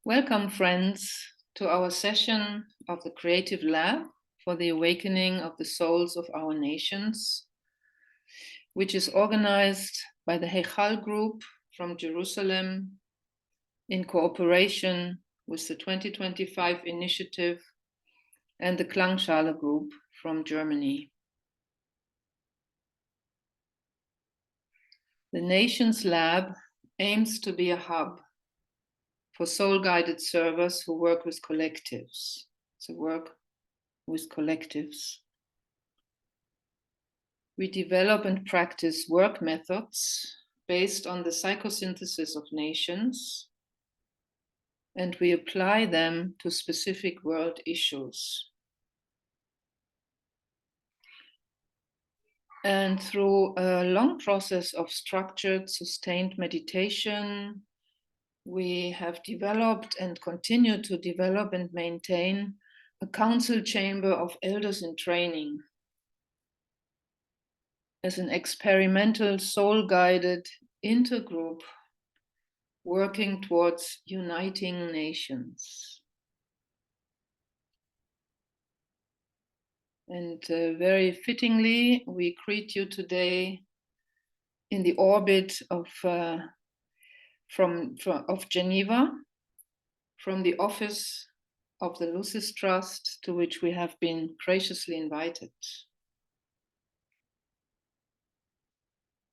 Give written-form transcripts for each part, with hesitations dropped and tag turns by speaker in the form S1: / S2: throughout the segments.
S1: Welcome, friends, to our session of the Creative Lab for the Awakening of the Souls of Our Nations, which is organized by the Hechal Group from Jerusalem in cooperation with the 2025 initiative and the Klangschale Group from Germany. The Nations Lab aims to be a hub for soul-guided servers who work with collectives. So work with collectives. We develop and practice work methods based on the Psychosynthesis of Nations, and we apply them to specific world issues. And through a long process of structured, sustained meditation, we have developed and continue to develop and maintain a council chamber of elders in training as an experimental soul-guided intergroup working towards uniting nations. And very fittingly, we greet you today in the orbit of Geneva, from the office of the Lucis Trust, to which we have been graciously invited.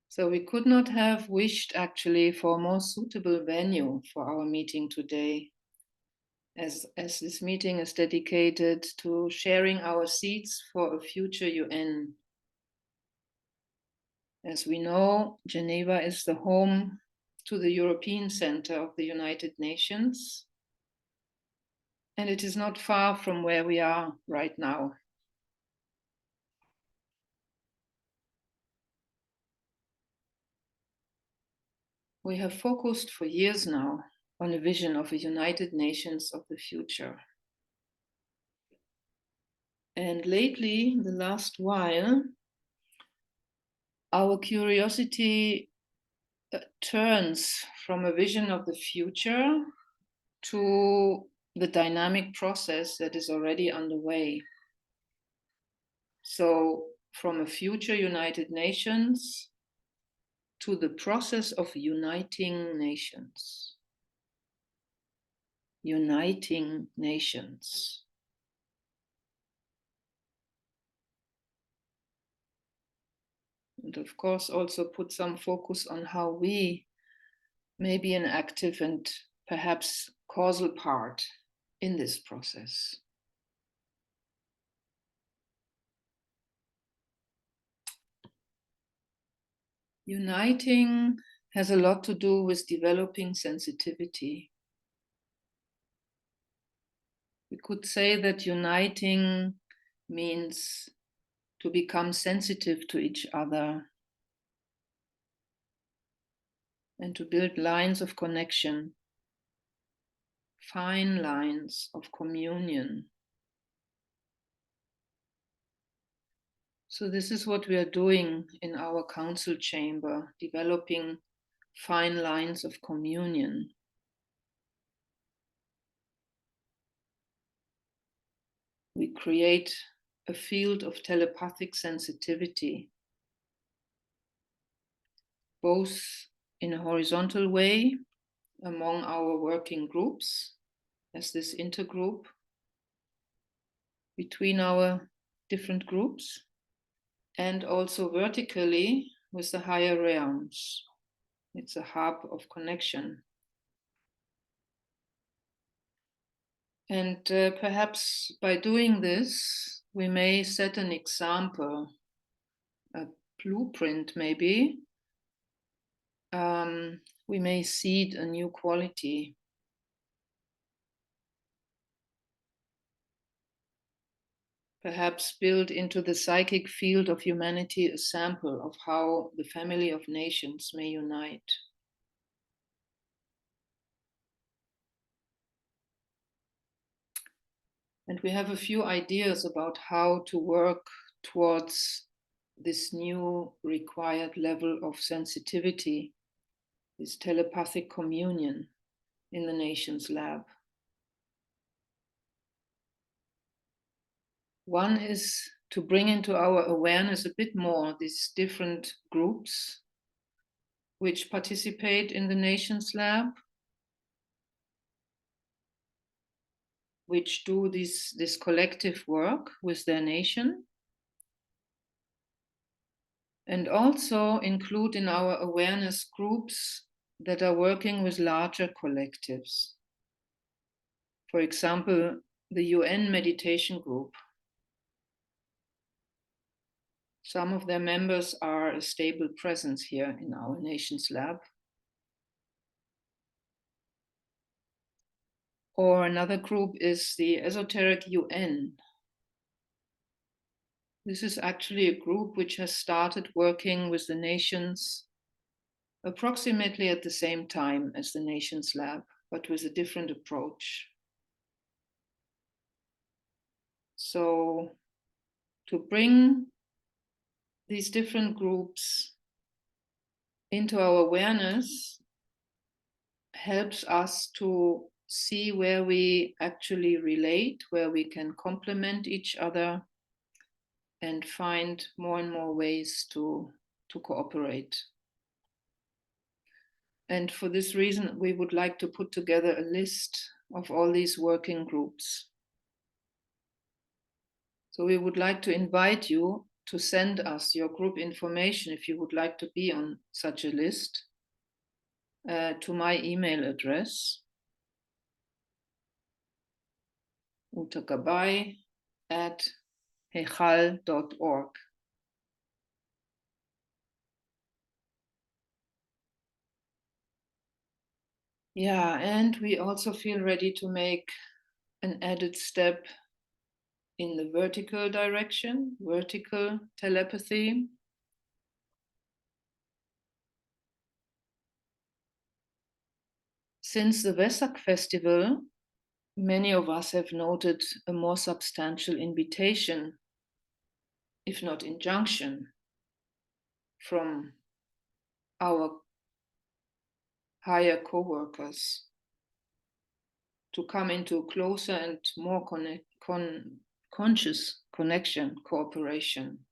S1: So we could not have wished actually for a more suitable venue for our meeting today, as this meeting is dedicated to sharing our seeds for a future UN. As we know, Geneva is the home to the European Center of the United Nations, and it is not far from where we are right now. We have focused for years now on a vision of a United Nations of the future. And lately, the last while, our curiosity turns from a vision of the future to the dynamic process that is already underway. So from a future United Nations to the process of uniting nations. Uniting nations. And of course also put some focus on how we may be an active and perhaps causal part in this process. Uniting has a lot to do with developing sensitivity. We could say that uniting means to become sensitive to each other and to build lines of connection, fine lines of communion. So this is what we are doing in our council chamber, developing fine lines of communion. We create a field of telepathic sensitivity, both in a horizontal way among our working groups, as this intergroup, between our different groups, and also vertically with the higher realms. It's a hub of connection. And perhaps by doing this, we may set an example, a blueprint maybe. We may seed a new quality. Perhaps build into the psychic field of humanity a sample of how the family of nations may unite. And we have a few ideas about how to work towards this new required level of sensitivity, this telepathic communion in the Nations Lab. One is to bring into our awareness a bit more these different groups which participate in the Nations Lab, which do this collective work with their nation, and also include in our awareness groups that are working with larger collectives. For example, the UN Meditation Group. Some of their members are a stable presence here in our Nations Lab. Or another group is the Esoteric UN. This is actually a group which has started working with the nations approximately at the same time as the Nations Lab, but with a different approach. So to bring these different groups into our awareness helps us to see where we actually relate, where we can complement each other, and find more and more ways to cooperate. And for this reason, we would like to put together a list of all these working groups. So we would like to invite you to send us your group information if you would like to be on such a list to my email address, utagabai@hechal.org. Yeah, and we also feel ready to make an added step in the vertical direction, vertical telepathy. Since the Vesak festival, many of us have noted a more substantial invitation, if not injunction, from our higher co-workers to come into closer and more conscious connection, cooperation.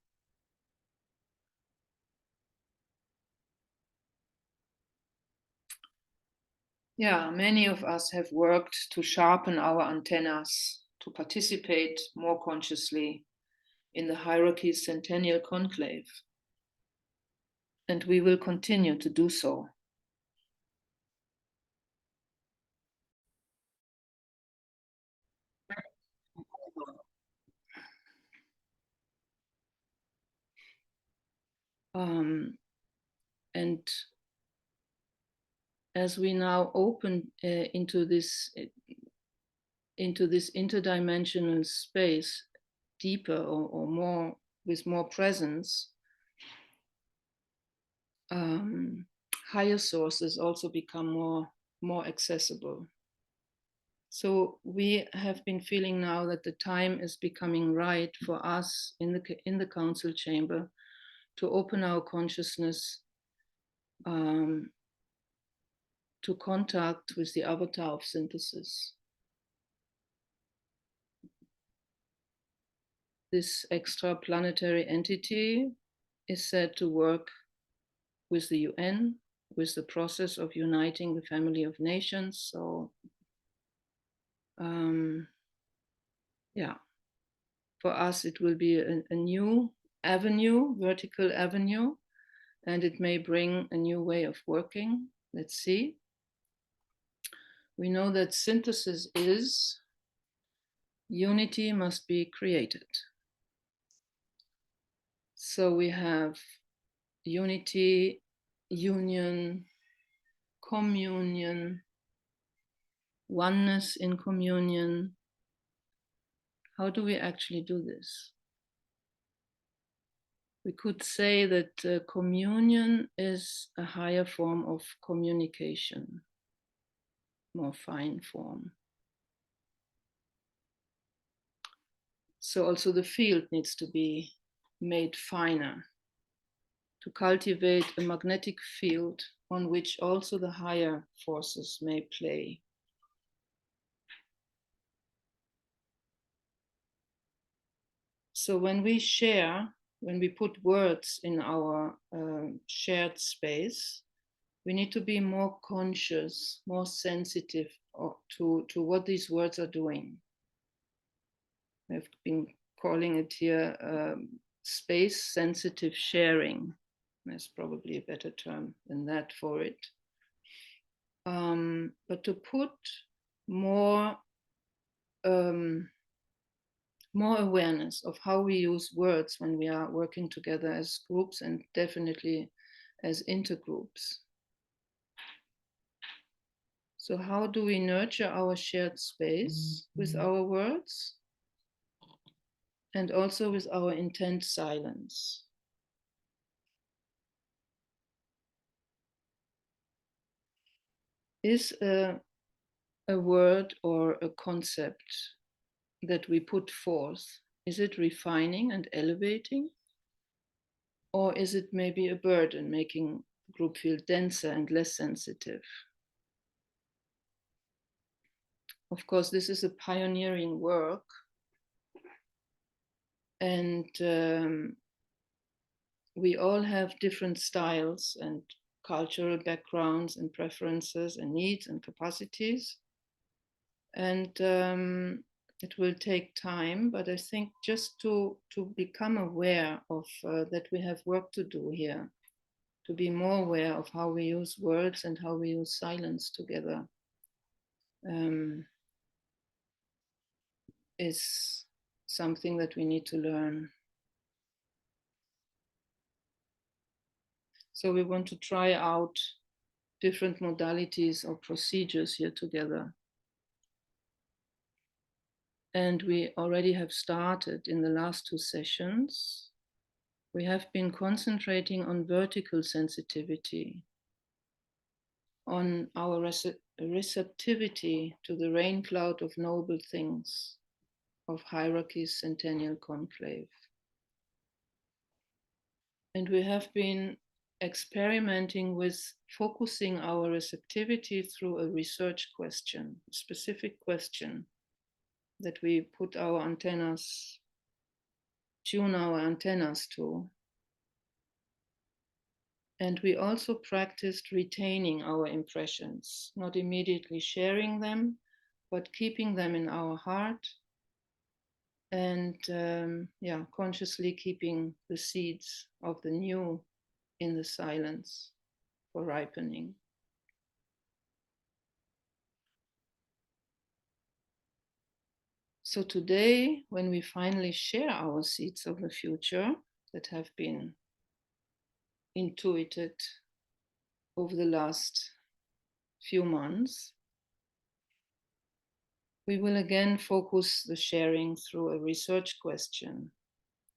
S1: Yeah, many of us have worked to sharpen our antennas, to participate more consciously in the hierarchy's centennial conclave. And we will continue to do so. And as we now open into this interdimensional space deeper or more, with more presence, higher sources also become more accessible. So we have been feeling now that the time is becoming right for us in the council chamber to open our consciousness to contact with the avatar of synthesis. This extra-planetary entity is said to work with the UN, with the process of uniting the family of nations. So, yeah, for us, it will be a new avenue, vertical avenue, and it may bring a new way of working. Let's see. We know that synthesis is unity must be created. So we have unity, union, communion, oneness in communion. How do we actually do this? We could say that communion is a higher form of communication, more fine form. So also the field needs to be made finer to cultivate a magnetic field on which also the higher forces may play. So when we share, when we put words in our shared space, we need to be more conscious, more sensitive to what these words are doing. I've been calling it here space sensitive sharing. There's probably a better term than that for it. But to put more awareness of how we use words when we are working together as groups and definitely as intergroups. So how do we nurture our shared space with our words and also with our intent silence? Is a word or a concept that we put forth, is it refining and elevating? Or is it maybe a burden, making the group feel denser and less sensitive? Of course, this is a pioneering work. And we all have different styles and cultural backgrounds and preferences and needs and capacities. And it will take time, but I think just to become aware of that we have work to do here, to be more aware of how we use words and how we use silence together, is something that we need to learn. So we want to try out different modalities or procedures here together. And we already have started in the last 2 sessions. We have been concentrating on vertical sensitivity, on our receptivity to the raincloud of knowable things, of hierarchies, centennial, conclave. And we have been experimenting with focusing our receptivity through a research question, a specific question that we put our antennas, tune our antennas to. And we also practiced retaining our impressions, not immediately sharing them, but keeping them in our heart and consciously keeping the seeds of the new in the silence for ripening. So today, when we finally share our seeds of the future that have been intuited over the last few months, we will again focus the sharing through a research question.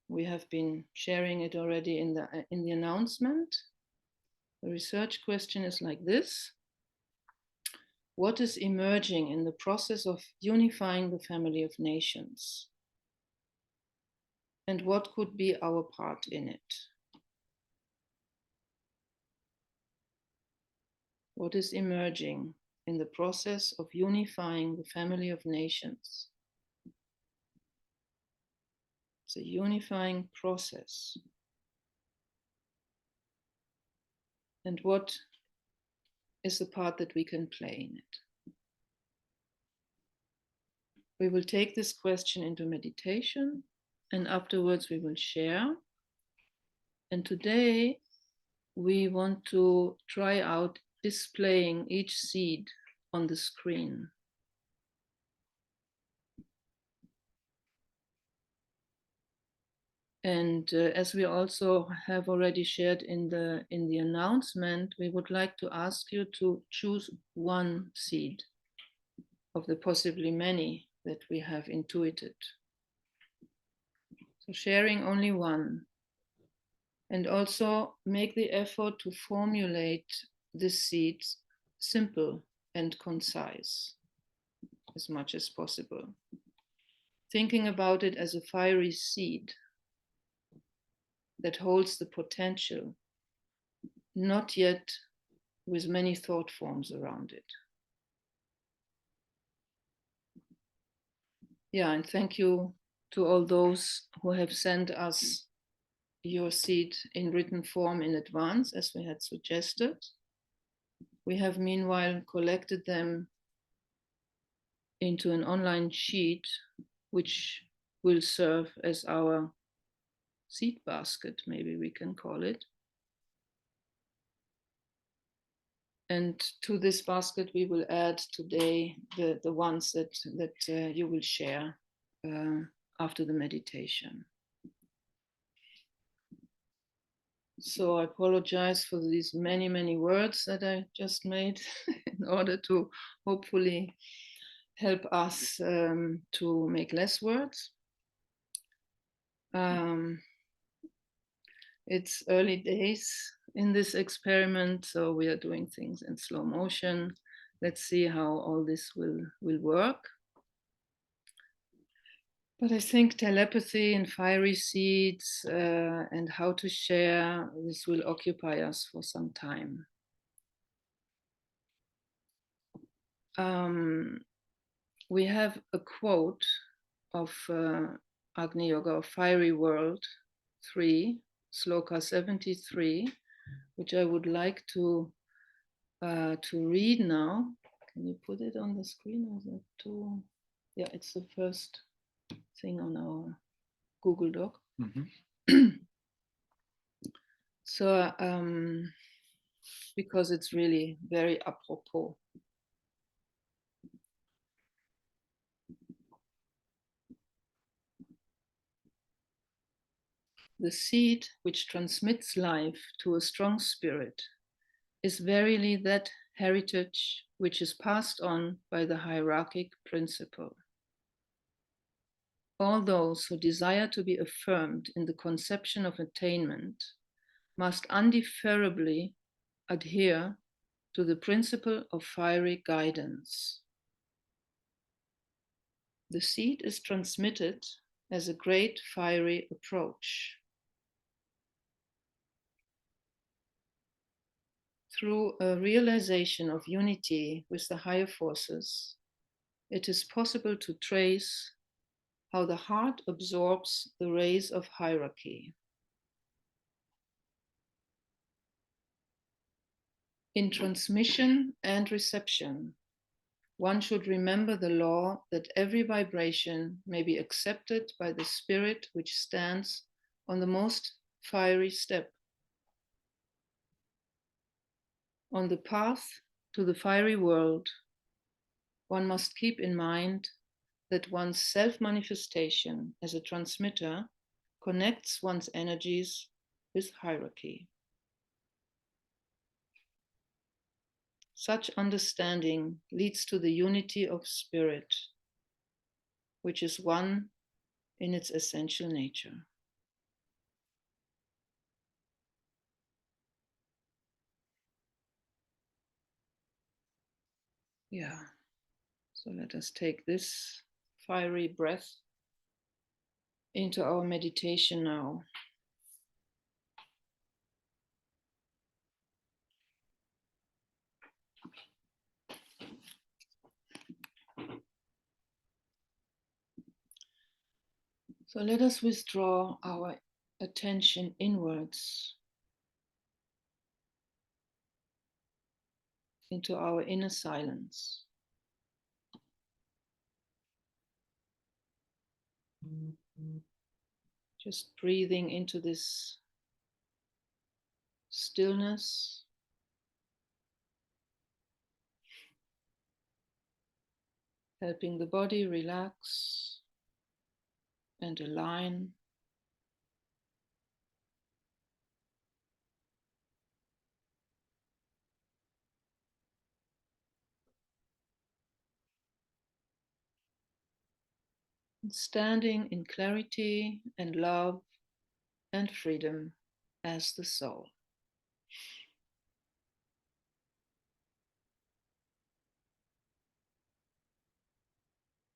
S1: We have been sharing it already in the announcement. The research question is like this: what is emerging in the process of unifying the family of nations? And what could be our part in it? What is emerging in the process of unifying the family of nations? It's a unifying process. And what is the part that we can play in it? We will take this question into meditation, and afterwards we will share. And today we want to try out displaying each seed on the screen. And as we also have already shared in the announcement, we would like to ask you to choose one seed of the possibly many that we have intuited. So sharing only one. And also make the effort to formulate this seed simple and concise as much as possible. Thinking about it as a fiery seed that holds the potential, not yet with many thought forms around it. Yeah, and thank you to all those who have sent us your seed in written form in advance, as we had suggested. We have meanwhile collected them into an online sheet, which will serve as our seed basket, maybe we can call it. And to this basket, we will add today the ones that you will share after the meditation. So I apologize for these many, many words that I just made in order to hopefully help us to make less words. It's early days in this experiment, so we are doing things in slow motion. Let's see how all this will work. But I think telepathy and fiery seeds and how to share, this will occupy us for some time. We have a quote of Agni Yoga of Fiery World 3, Sloka 73, which I would like to read now. Can you put it on the screen? Or is it too? Yeah, it's the first thing on our Google Doc. Mm-hmm. So, because it's really very apropos. The seed which transmits life to a strong spirit is verily that heritage which is passed on by the hierarchic principle. All those who desire to be affirmed in the conception of attainment must undifferably adhere to the principle of fiery guidance. The seed is transmitted as a great fiery approach. Through a realization of unity with the higher forces, it is possible to trace how the heart absorbs the rays of hierarchy. In transmission and reception, one should remember the law that every vibration may be accepted by the spirit which stands on the most fiery step. On the path to the fiery world, one must keep in mind that one's self-manifestation as a transmitter connects one's energies with hierarchy. Such understanding leads to the unity of spirit, which is one in its essential nature. Yeah, so let us take this fiery breath into our meditation now. So let us withdraw our attention inwards into our inner silence. Just breathing into this stillness, helping the body relax and align. And standing in clarity and love and freedom as the soul.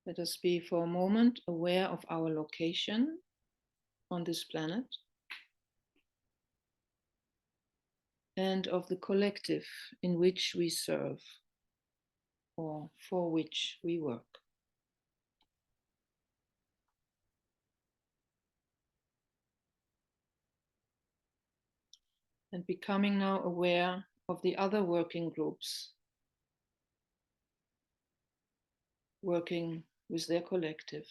S1: Let us be for a moment aware of our location on this planet and of the collective in which we serve or for which we work. and becoming now aware of the other working groups working with their collective.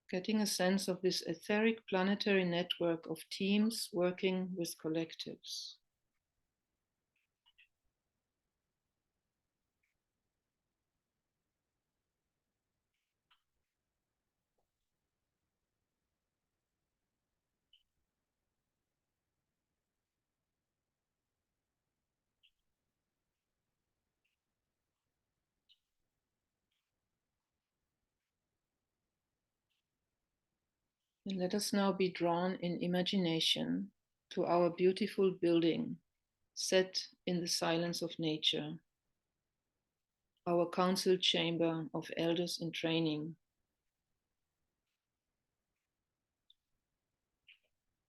S1: Getting a sense of this etheric planetary network of teams working with collectives. And let us now be drawn in imagination to our beautiful building set in the silence of nature, our council chamber of elders in training,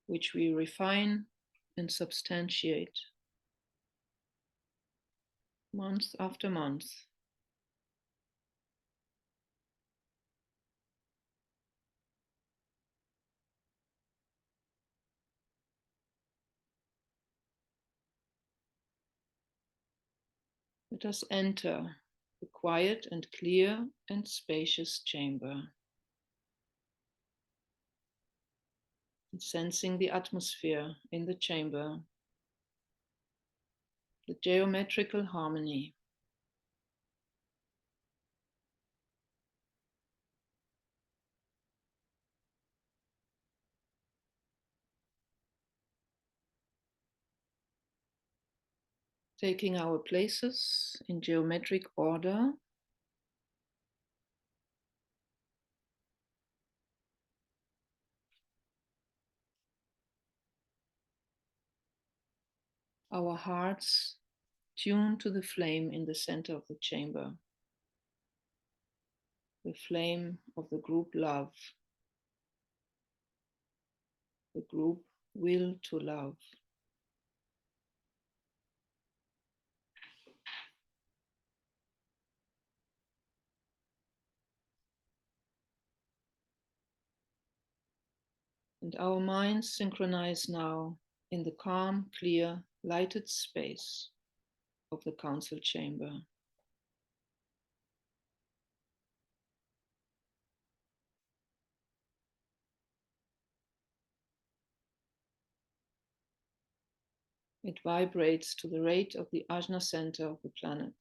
S1: which we refine and substantiate month after month. Let us enter the quiet and clear and spacious chamber, and sensing the atmosphere in the chamber, the geometrical harmony. Taking our places in geometric order, our hearts tuned to the flame in the center of the chamber, the flame of the group love, the group will to love. And our minds synchronize now in the calm, clear, lighted space of the council chamber. It vibrates to the rate of the ajna center of the planet.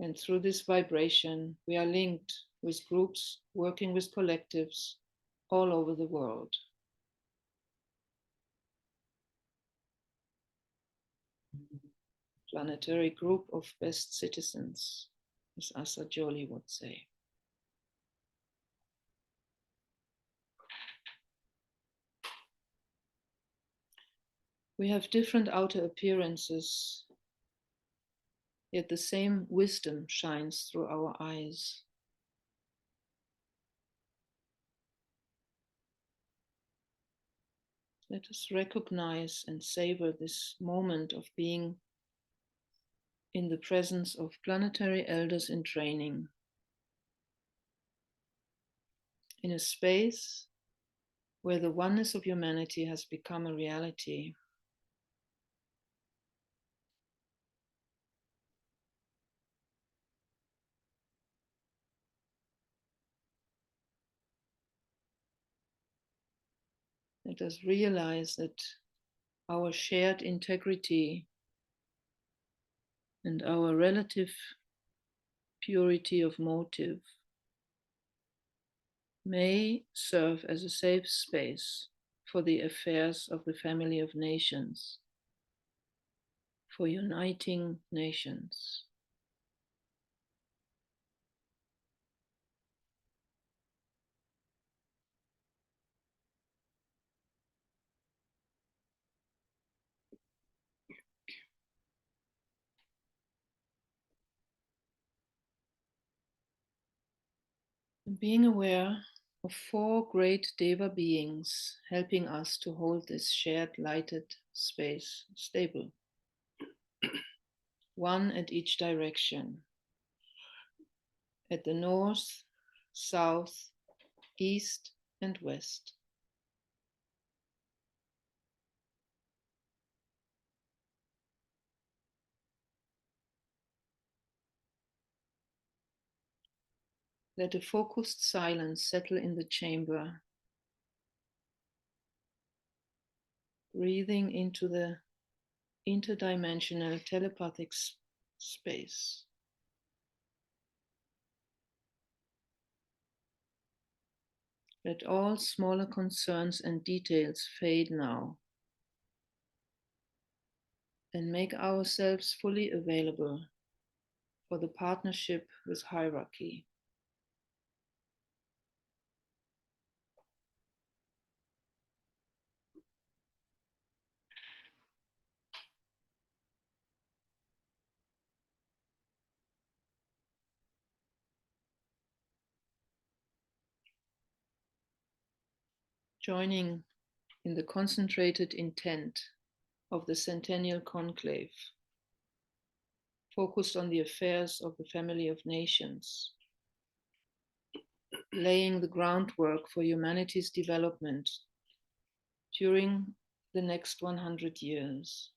S1: And through this vibration, we are linked with groups working with collectives all over the world. Planetary group of best citizens, as Asa Jolie would say. We have different outer appearances, yet the same wisdom shines through our eyes. Let us recognize and savor this moment of being in the presence of planetary elders in training, in a space where the oneness of humanity has become a reality. Let us realize that our shared integrity and our relative purity of motive may serve as a safe space for the affairs of the family of nations, for uniting nations. And being aware of four great Deva beings helping us to hold this shared lighted space stable. one at each direction, at the north, south, east, and west. Let a focused silence settle in the chamber, breathing into the interdimensional telepathic space. Let all smaller concerns and details fade now, and make ourselves fully available for the partnership with hierarchy. Joining in the concentrated intent of the centennial conclave, focused on the affairs of the family of nations, laying the groundwork for humanity's development during the next 100 years.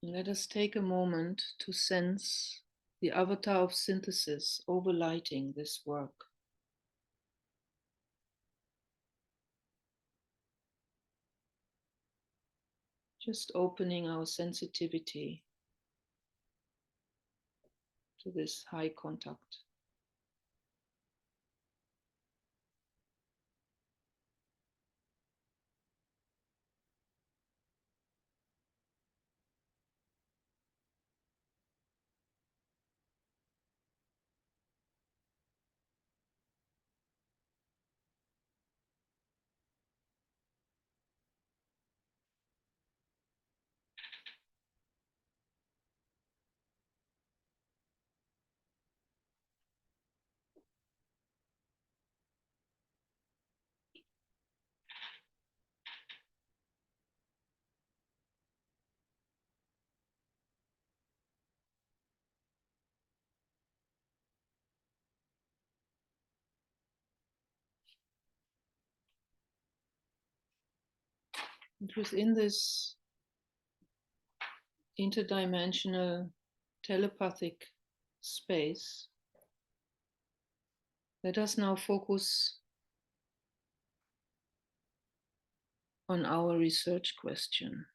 S1: Let us take a moment to sense the avatar of synthesis overlighting this work. Just opening our sensitivity to this high contact. And within this interdimensional telepathic space, let us now focus on our research question.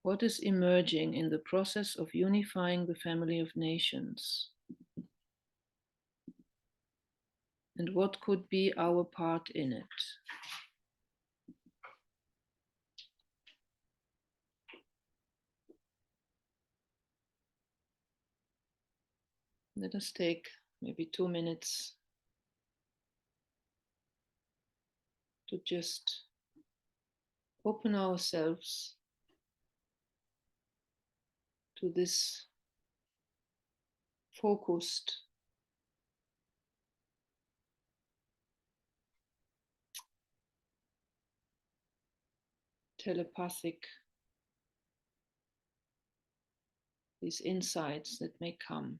S1: What is emerging in the process of unifying the family of nations? And what could be our part in it? Let us take maybe 2 minutes to just open ourselves to this focused, telepathic, these insights that may come.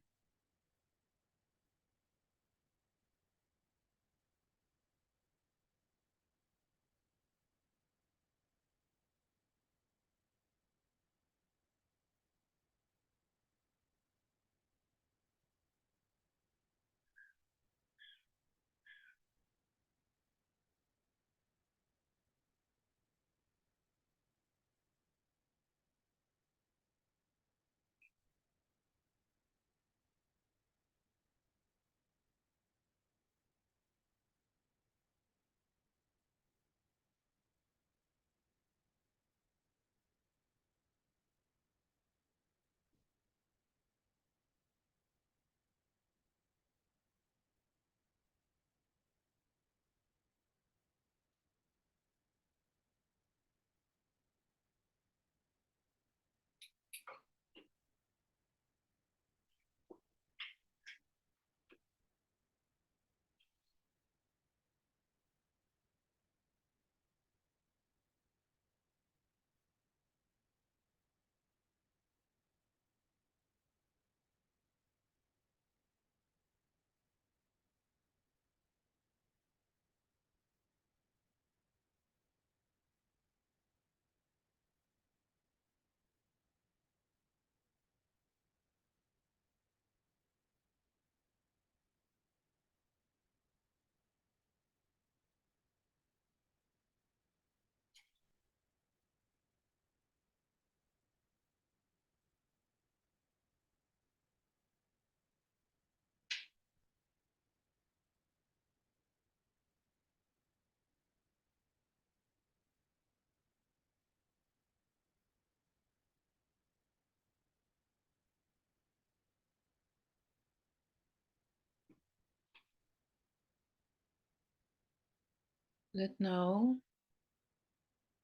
S1: Let now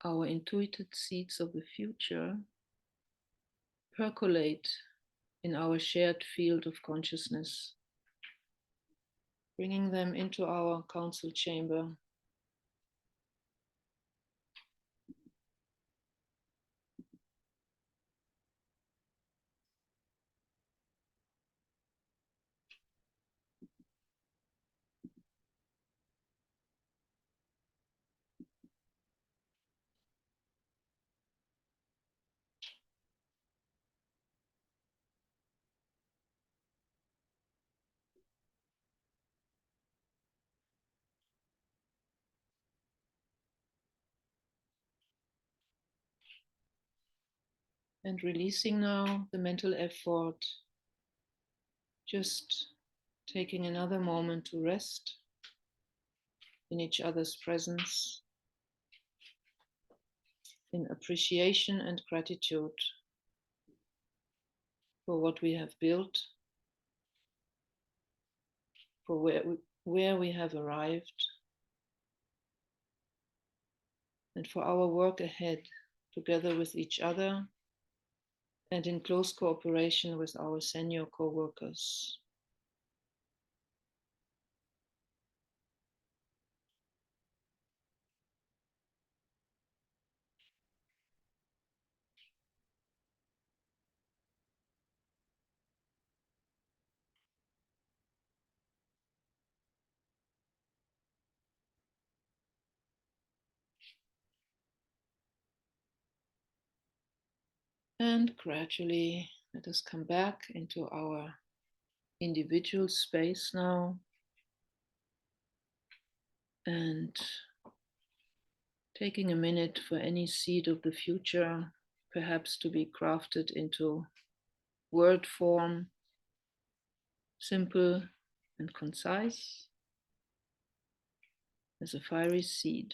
S1: our intuited seeds of the future percolate in our shared field of consciousness, bringing them into our council chamber. And releasing now the mental effort, just taking another moment to rest in each other's presence, in appreciation and gratitude for what we have built, for where we have arrived, and for our work ahead, together with each other and in close cooperation with our senior co-workers. And gradually let us come back into our individual space now, and taking a minute for any seed of the future, perhaps to be crafted into word form, simple and concise, as a fiery seed.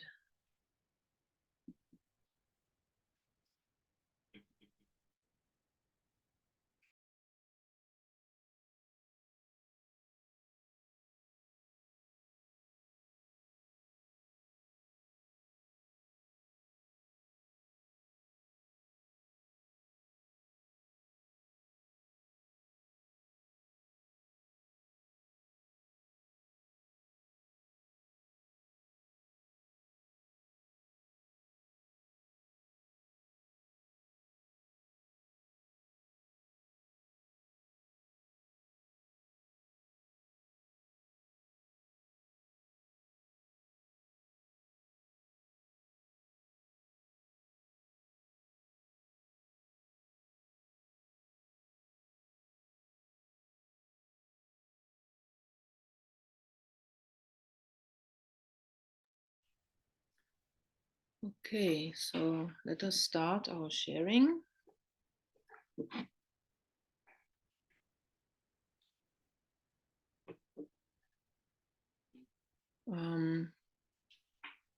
S1: Okay, so let us start our sharing.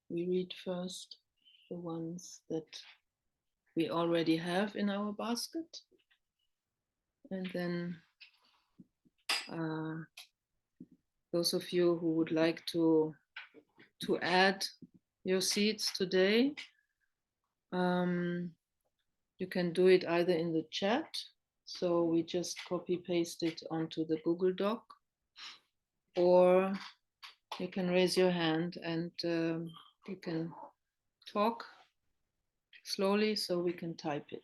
S1: We read first the ones that we already have in our basket, and then those of you who would like to add your seeds today, you can do it either in the chat, so we just copy paste it onto the Google Doc, or you can raise your hand and you can talk slowly so we can type it.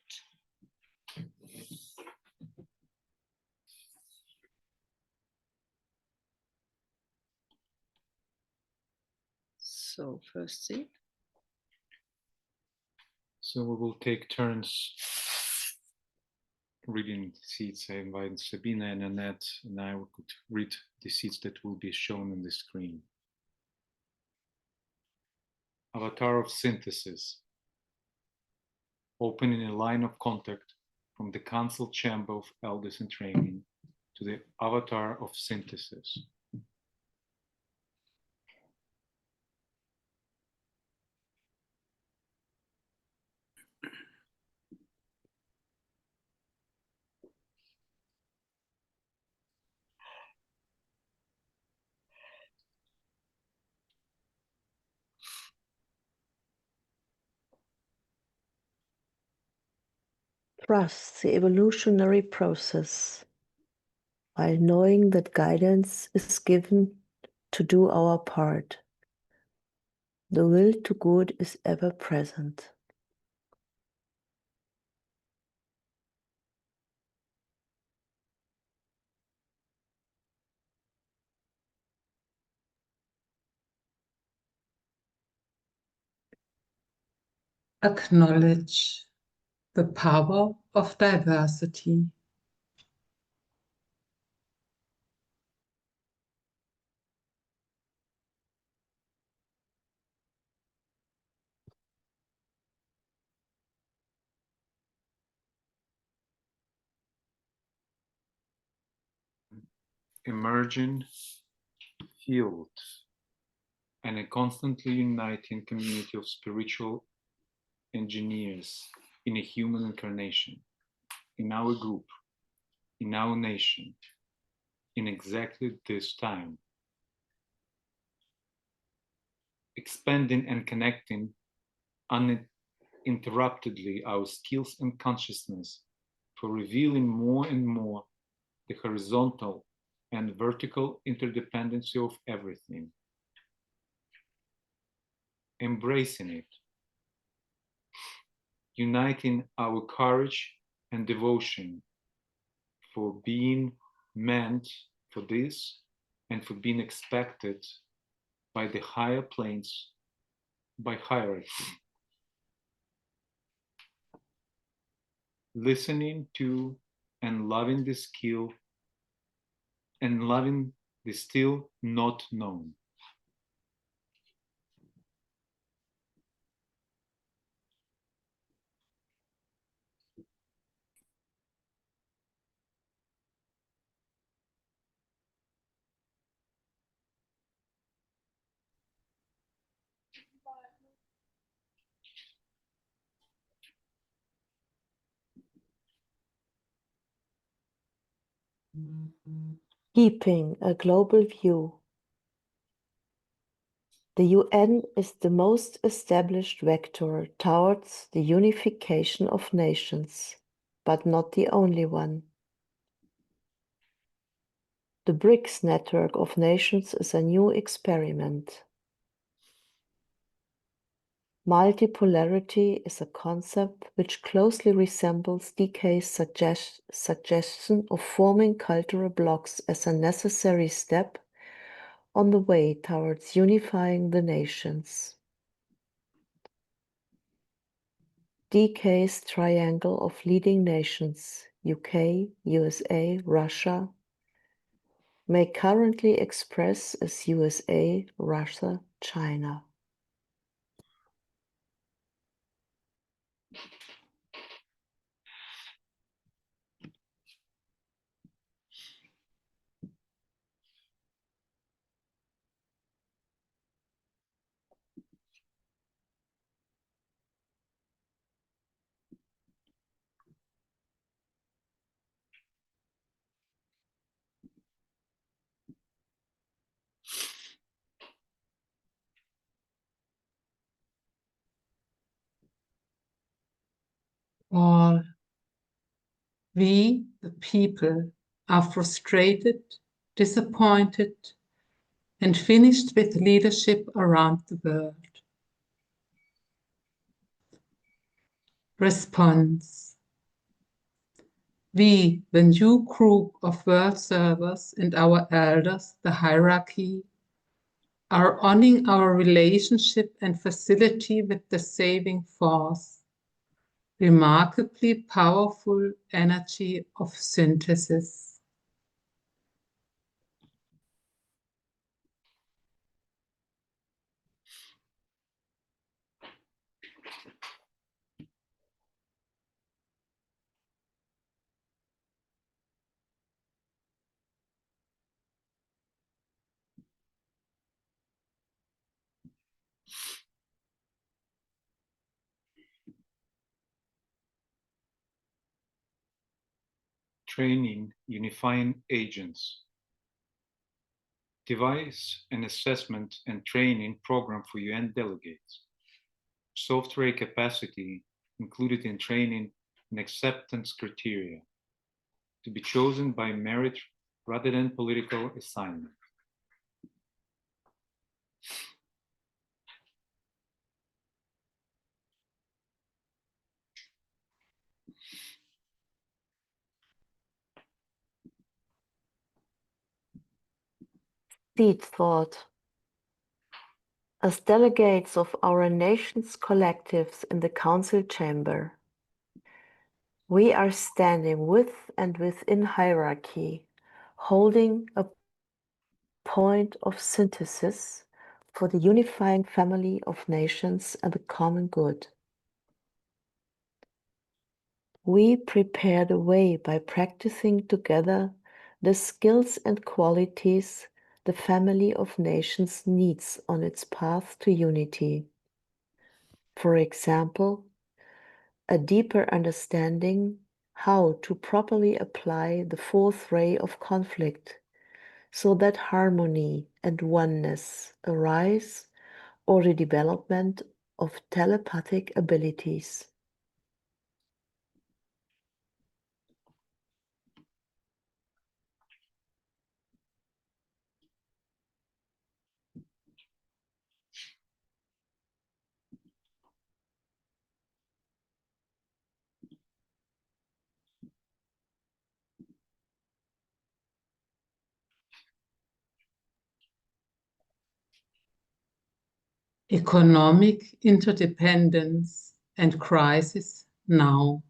S1: So first seed.
S2: So we will take turns reading the seeds. I invite Sabina and Annette, and I could read the seeds that will be shown on the screen. Avatar of synthesis. Opening a line of contact from the council chamber of elders in training to the avatar of synthesis.
S3: trust the evolutionary process, while knowing that guidance is given to do our part. The will to good is ever present.
S4: Acknowledge the power of diversity.
S2: Emerging field and a constantly uniting community of spiritual engineers in a human incarnation, in our group, in our nation, in exactly this time. Expanding and connecting uninterruptedly our skills and consciousness for revealing more and more the horizontal and vertical interdependency of everything. Embracing it, uniting our courage and devotion for being meant for this and for being expected by the higher planes by hierarchy. Listening to and loving the skill and loving the still not known.
S3: Keeping a global view. The UN is the most established vector towards the unification of nations, but not the only one. The BRICS network of nations is a new experiment. Multipolarity is a concept which closely resembles DK's suggestion of forming cultural blocks as a necessary step on the way towards unifying the nations. DK's triangle of leading nations, UK, USA, Russia, may currently express as USA, Russia, China.
S4: All we, the people, are frustrated, disappointed, and finished with leadership around the world. Response. We, the new group of world servers and our elders, the hierarchy, are honoring our relationship and facility with the saving force, remarkably powerful energy of synthesis.
S2: Training unifying agents. Devise an assessment and training program for UN delegates. Software capacity included in training and acceptance criteria to be chosen by merit rather than political assignment.
S3: Seed thought. As delegates of our nation's collectives in the council chamber, we are standing with and within hierarchy, holding a point of synthesis for the unifying family of nations and the common good. We prepare the way by practicing together the skills and qualities the family of nations needs on its path to unity. For example, a deeper understanding how to properly apply the fourth ray of conflict so that harmony and oneness arise, or the development of telepathic abilities.
S4: Economic interdependence and crisis now.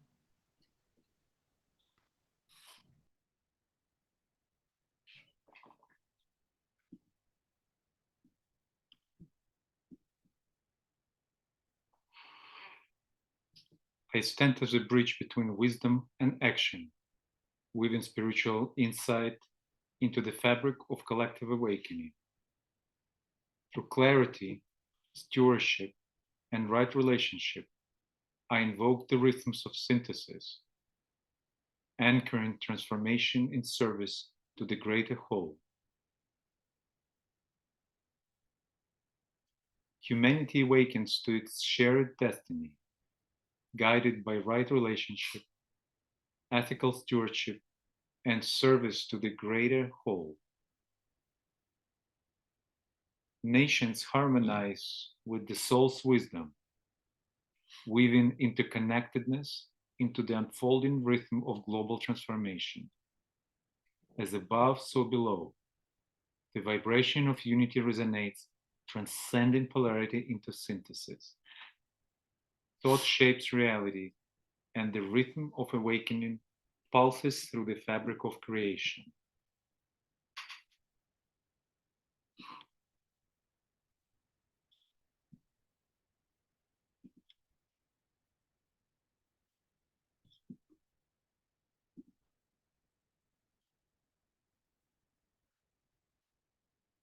S2: I stand as a bridge between wisdom and action, weaving spiritual insight into the fabric of collective awakening. Through clarity, stewardship, and right relationship, I invoke the rhythms of synthesis, anchoring transformation in service to the greater whole. Humanity awakens to its shared destiny, guided by right relationship, ethical stewardship, and service to the greater whole. Nations harmonize with the soul's wisdom, weaving interconnectedness into the unfolding rhythm of global transformation. As above, so below, the vibration of unity resonates, transcending polarity into synthesis. Thought shapes reality, and the rhythm of awakening pulses through the fabric of creation.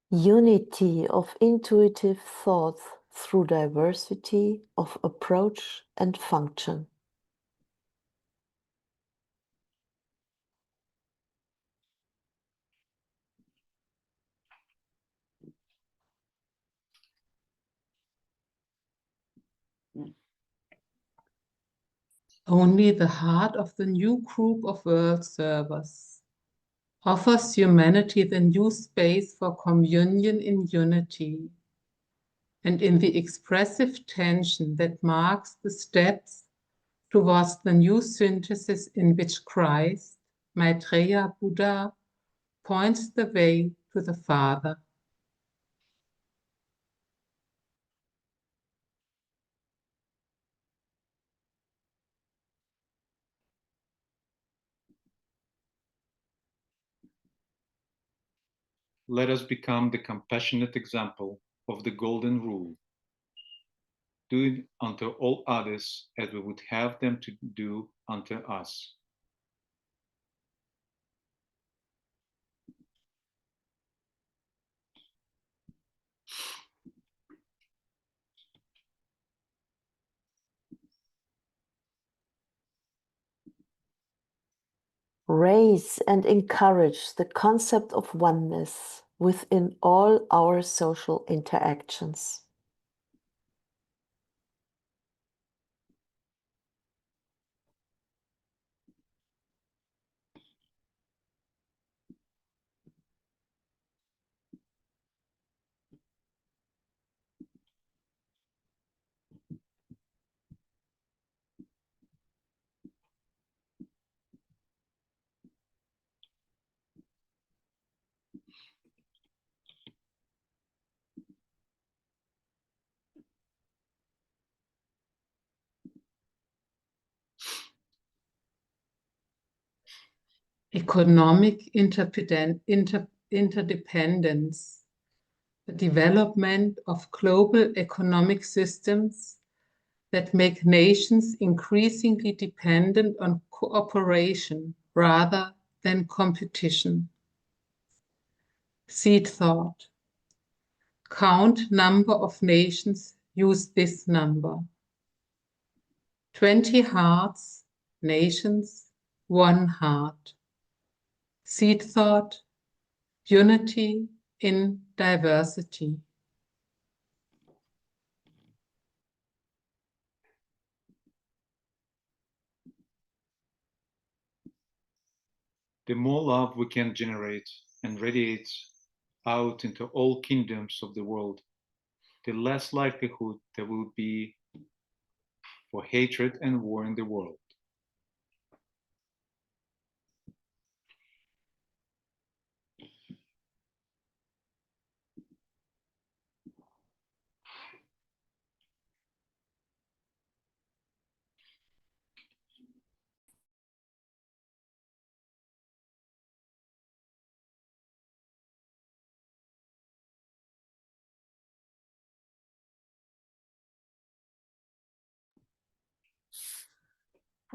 S3: Unity of intuitive thought through diversity of approach and function.
S4: Only the heart of the new group of world servers offers humanity the new space for communion in unity and in the expressive tension that marks the steps towards the new synthesis in which Christ, Maitreya Buddha, points the way to the Father.
S2: Let us become the compassionate example of the golden rule. Do it unto all others as we would have them to do unto us.
S3: Raise and encourage the concept of oneness within all our social interactions.
S4: economic interdependence, the development of global economic systems that make nations increasingly dependent on cooperation rather than competition. Seed thought. Count number of nations, use this number. 20 hearts, nations, 1 heart. Seed thought, unity in diversity.
S2: The more love we can generate and radiate out into all kingdoms of the world, the less likelihood there will be for hatred and war in the world.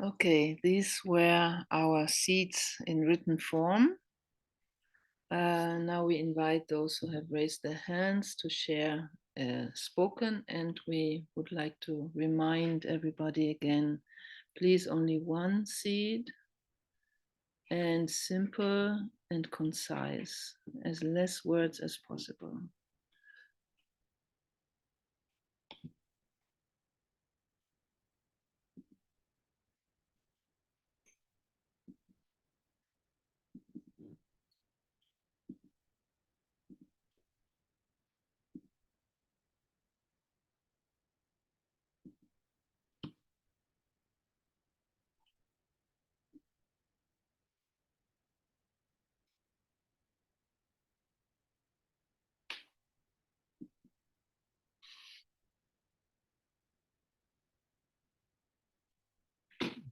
S1: Okay, these were our seeds in written form. Now we invite those who have raised their hands to share spoken, and we would like to remind everybody again, please only one seed, and simple and concise, as less words as possible.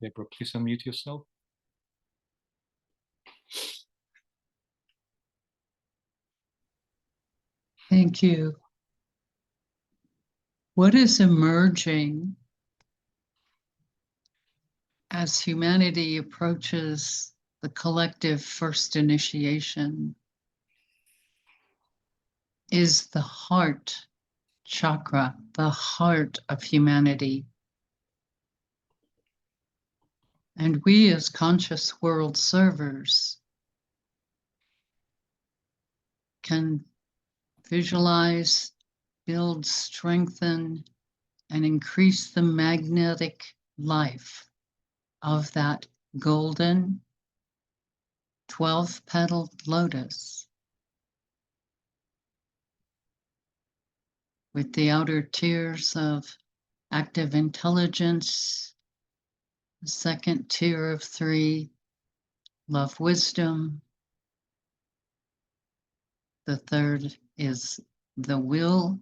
S2: Deborah, please unmute yourself.
S5: Thank you. What is emerging as humanity approaches the collective first initiation is the heart chakra, the heart of humanity. And we as conscious world servers can visualize, build, strengthen, and increase the magnetic life of that golden 12-petaled lotus with the outer tiers of active intelligence, the second tier of 3, love, wisdom. The third is the will.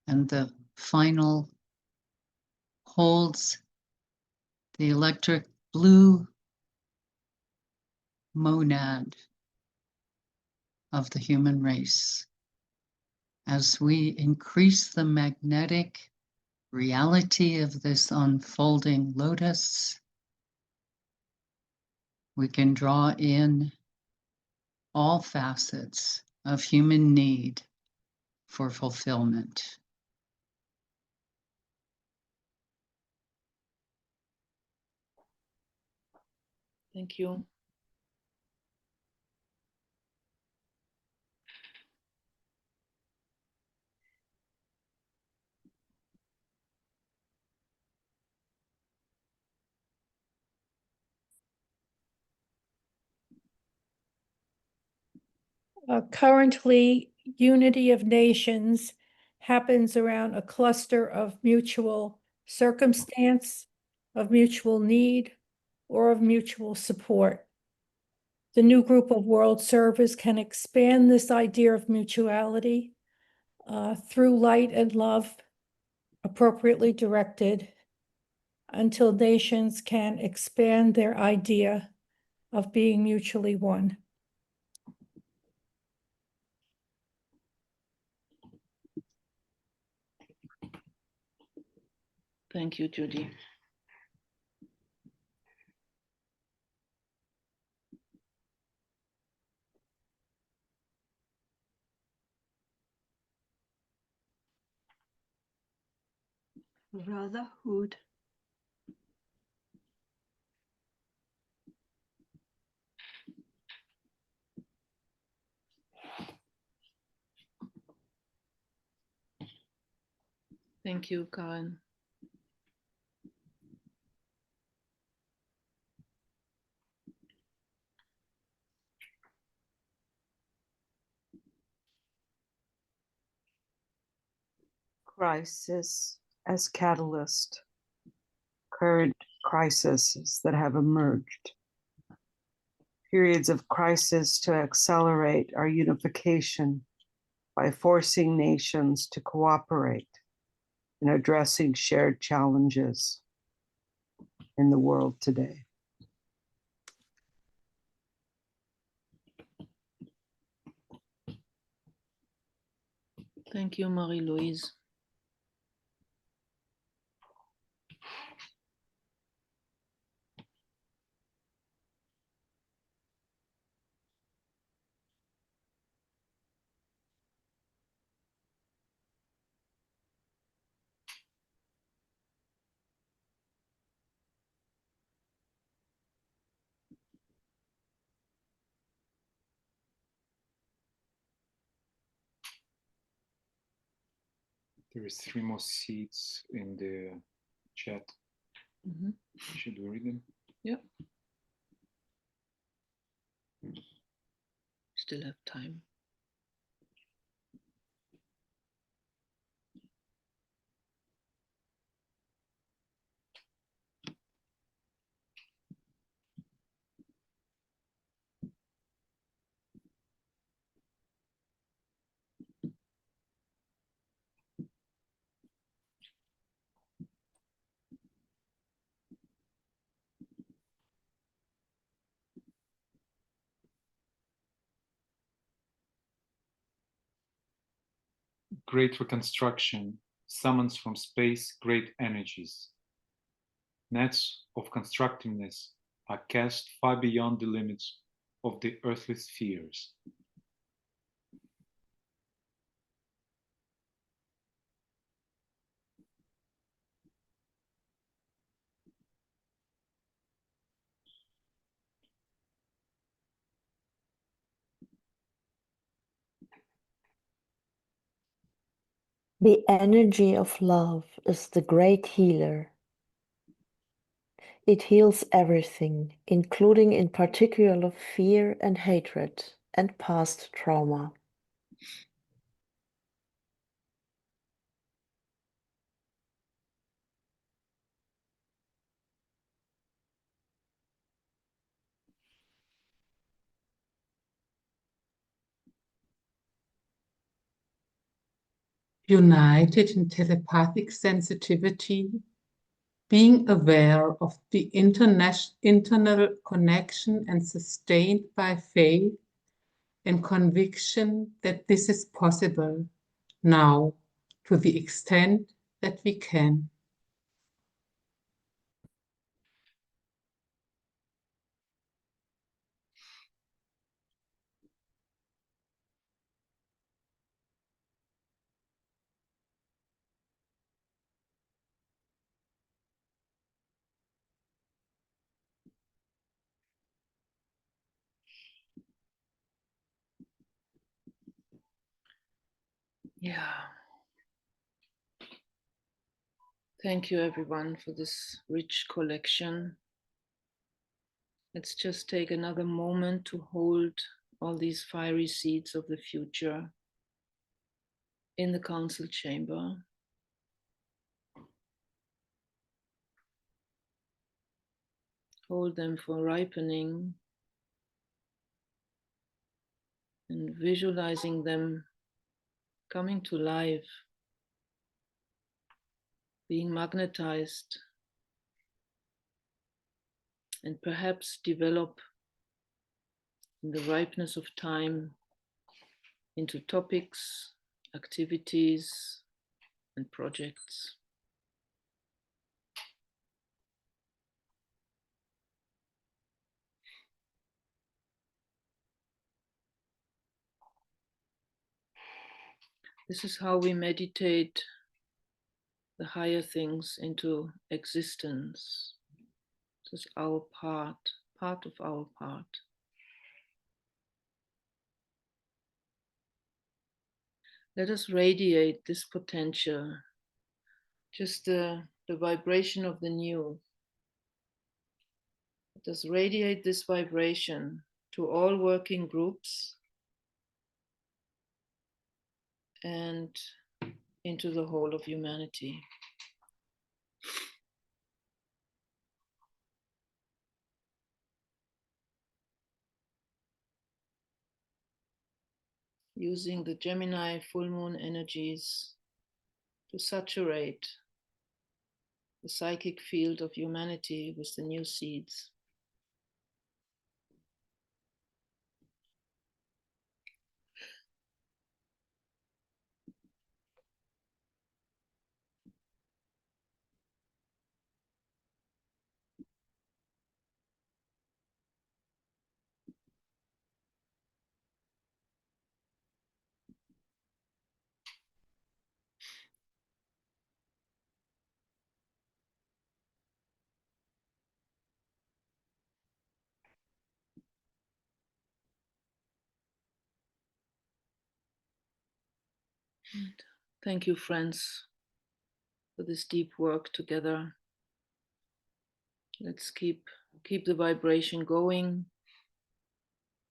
S5: And the final holds the electric blue monad of the human race. As we increase the magnetic reality of this unfolding lotus, we can draw in all facets of human need for fulfillment.
S1: Thank you.
S6: Currently, unity of nations happens around a cluster of mutual circumstance, of mutual need, or of mutual support. The new group of world servers can expand this idea of mutuality through light and love, appropriately directed, until nations can expand their idea of being mutually one.
S1: Thank you, Judy.
S7: Brotherhood.
S1: Thank you, Karen.
S7: Crisis as catalyst. Current crises that have emerged. Periods of crisis to accelerate our unification by forcing nations to cooperate in addressing shared challenges in the world today.
S1: Thank you, Marie-Louise.
S2: There is 3 more seeds in the chat. Should we read them?
S1: Yeah. Still have time.
S2: Great reconstruction summons from space great energies. Nets of constructiveness are cast far beyond the limits of the earthly spheres.
S3: The energy of love is the great healer. It heals everything, including in particular fear and hatred and past trauma.
S4: United in telepathic sensitivity, being aware of the internal connection and sustained by faith and conviction that this is possible now to the extent that we can.
S1: Yeah. Thank you, everyone, for this rich collection. Let's just take another moment to hold all these fiery seeds of the future in the council chamber. Hold them for ripening and visualizing them coming to life, being magnetized and perhaps develop in the ripeness of time into topics, activities, and projects. This is how we meditate the higher things into existence. This is our part of our part. Let us radiate this potential, just the vibration of the new. Let us radiate this vibration to all working groups and into the whole of humanity. Using the Gemini full moon energies to saturate the psychic field of humanity with the new seeds. Thank you, friends, for this deep work together. Let's keep the vibration going,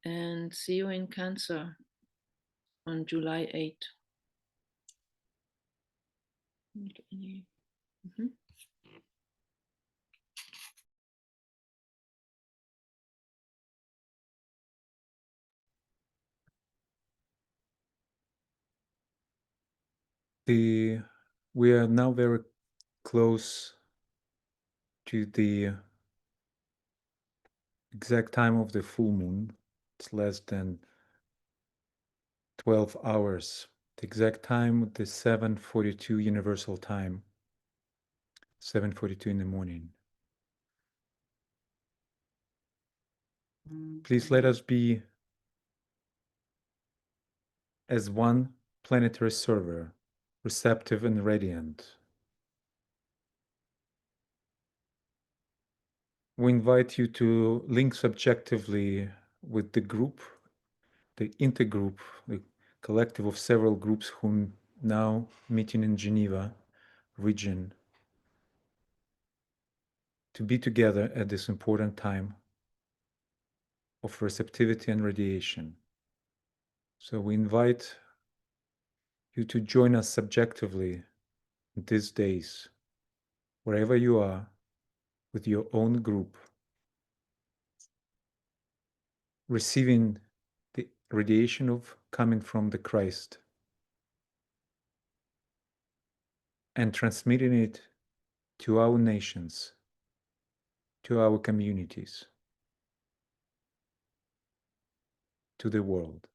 S1: and see you in Cancer on July 8th.
S2: We are now very close to the exact time of the full moon. It's less than 12 hours. The exact time, the 7:42 universal time, 7:42 in the morning. Please let us be as one planetary server, receptive and radiant. We invite you to link subjectively with the group, the intergroup, the collective of several groups who now meeting in Geneva region, to be together at this important time of receptivity and radiation. So we invite you to join us subjectively these days, wherever you are, with your own group, receiving the radiation of coming from the Christ and transmitting it to our nations, to our communities, to the world.